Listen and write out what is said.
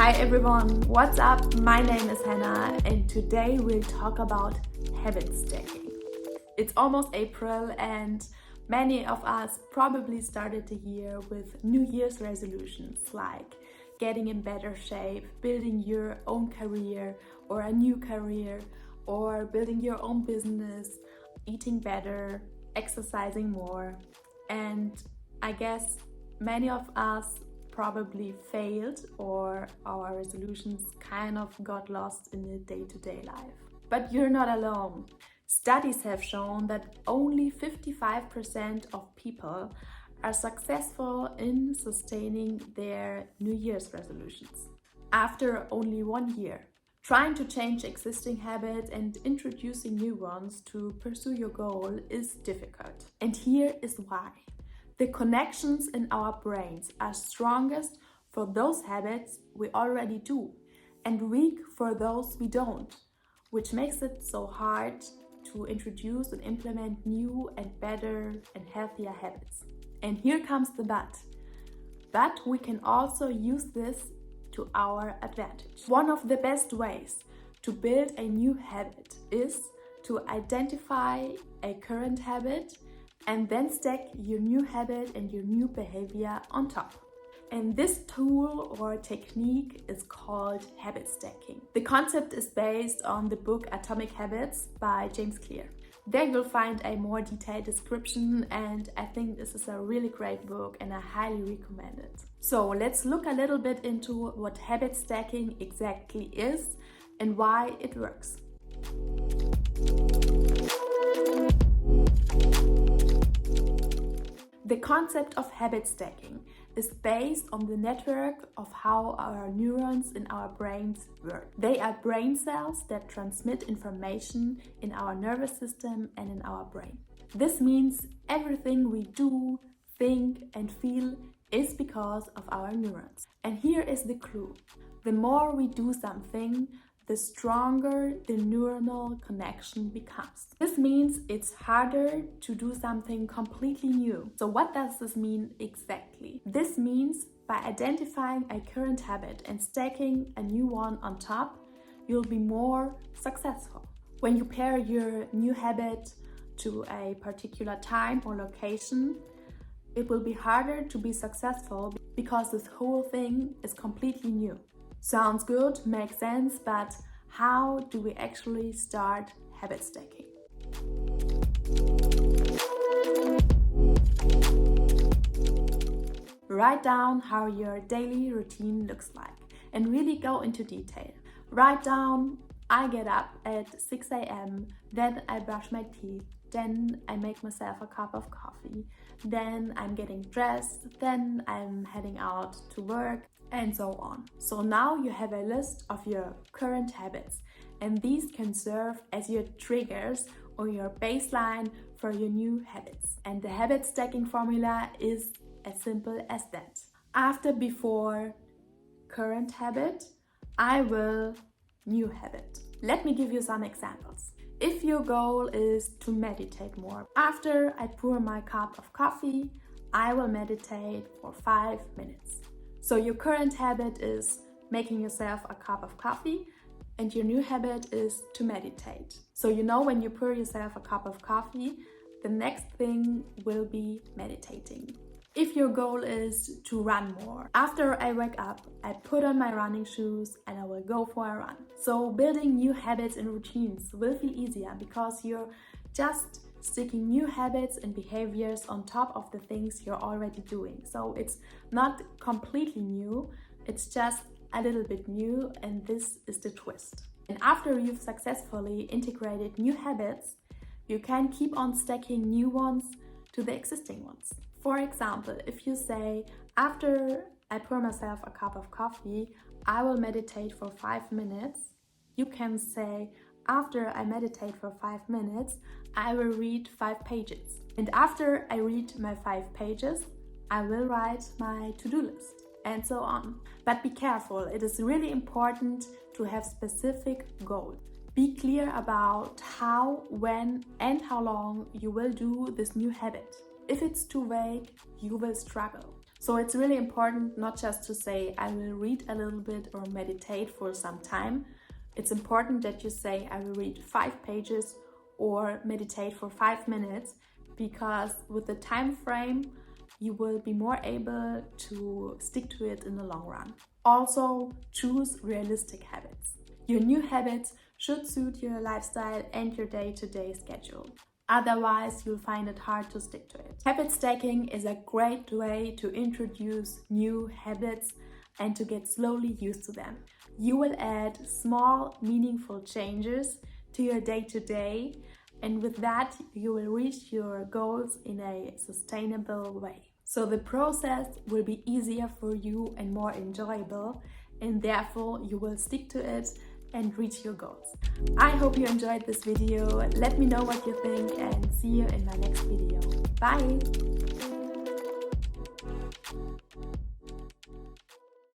Hi everyone, what's up? My name is Hannah and today we'll talk about habit stacking. It's almost April and many of us probably started the year with New Year's resolutions like getting in better shape, building your own career or a new career, or building your own business, eating better, exercising more. And I guess many of us probably failed or our resolutions kind of got lost in the day-to-day life. But you're not alone. Studies have shown that only 55% of people are successful in sustaining their New Year's resolutions after only 1 year. Trying to change existing habits and introducing new ones to pursue your goal is difficult. And here is why. The connections in our brains are strongest for those habits we already do and weak for those we don't, which makes it so hard to introduce and implement new and better and healthier habits. And here comes the but. But we can also use this to our advantage. One of the best ways to build a new habit is to identify a current habit and then stack your new habit and your new behavior on top. And this tool or technique is called habit stacking. The concept is based on the book Atomic Habits by James Clear. There you'll find a more detailed description, and I think this is a really great book and I highly recommend it. So let's look a little bit into what habit stacking exactly is and why it works. The concept of habit stacking is based on the network of how our neurons in our brains work. They are brain cells that transmit information in our nervous system and in our brain. This means everything we do, think, and feel is because of our neurons. And here is the clue. The more we do something, the stronger the neuronal connection becomes. This means it's harder to do something completely new. So what does this mean exactly? This means by identifying a current habit and stacking a new one on top, you'll be more successful. When you pair your new habit to a particular time or location, it will be harder to be successful because this whole thing is completely new. Sounds good, makes sense, but how do we actually start habit stacking? Write down how your daily routine looks like and really go into detail. Write down, I get up at 6 a.m., then I brush my teeth, then I make myself a cup of coffee, then I'm getting dressed, then I'm heading out to work, and so on. So now you have a list of your current habits, and these can serve as your triggers or your baseline for your new habits. And the habit stacking formula is as simple as that. After before current habit, I will new habit. Let me give you some examples. If your goal is to meditate more, after I pour my cup of coffee, I will meditate for 5 minutes. So your current habit is making yourself a cup of coffee and your new habit is to meditate. So you know when you pour yourself a cup of coffee, the next thing will be meditating. If your goal is to run more, after I wake up, I put on my running shoes and I will go for a run. So building new habits and routines will feel easier because you're just sticking new habits and behaviors on top of the things you're already doing. So it's not completely new, it's just a little bit new, and this is the twist. And after you've successfully integrated new habits, you can keep on stacking new ones to the existing ones. For example, if you say, after I pour myself a cup of coffee, I will meditate for 5 minutes, you can say, after I meditate for 5 minutes, I will read 5 pages. And after I read my 5 pages, I will write my to-do list, and so on. But be careful, it is really important to have specific goals. Be clear about how, when, and how long you will do this new habit. If it's too vague, you will struggle. So it's really important not just to say, I will read a little bit or meditate for some time. It's important that you say, I will read 5 pages or meditate for 5 minutes, because with the time frame, you will be more able to stick to it in the long run. Also, choose realistic habits. Your new habits should suit your lifestyle and your day-to-day schedule. Otherwise, you'll find it hard to stick to it. Habit stacking is a great way to introduce new habits and to get slowly used to them. You will add small, meaningful changes to your day-to-day, and with that, you will reach your goals in a sustainable way. So the process will be easier for you and more enjoyable, and therefore you will stick to it and reach your goals. I hope you enjoyed this video. Let me know what you think and see you in my next video. Bye!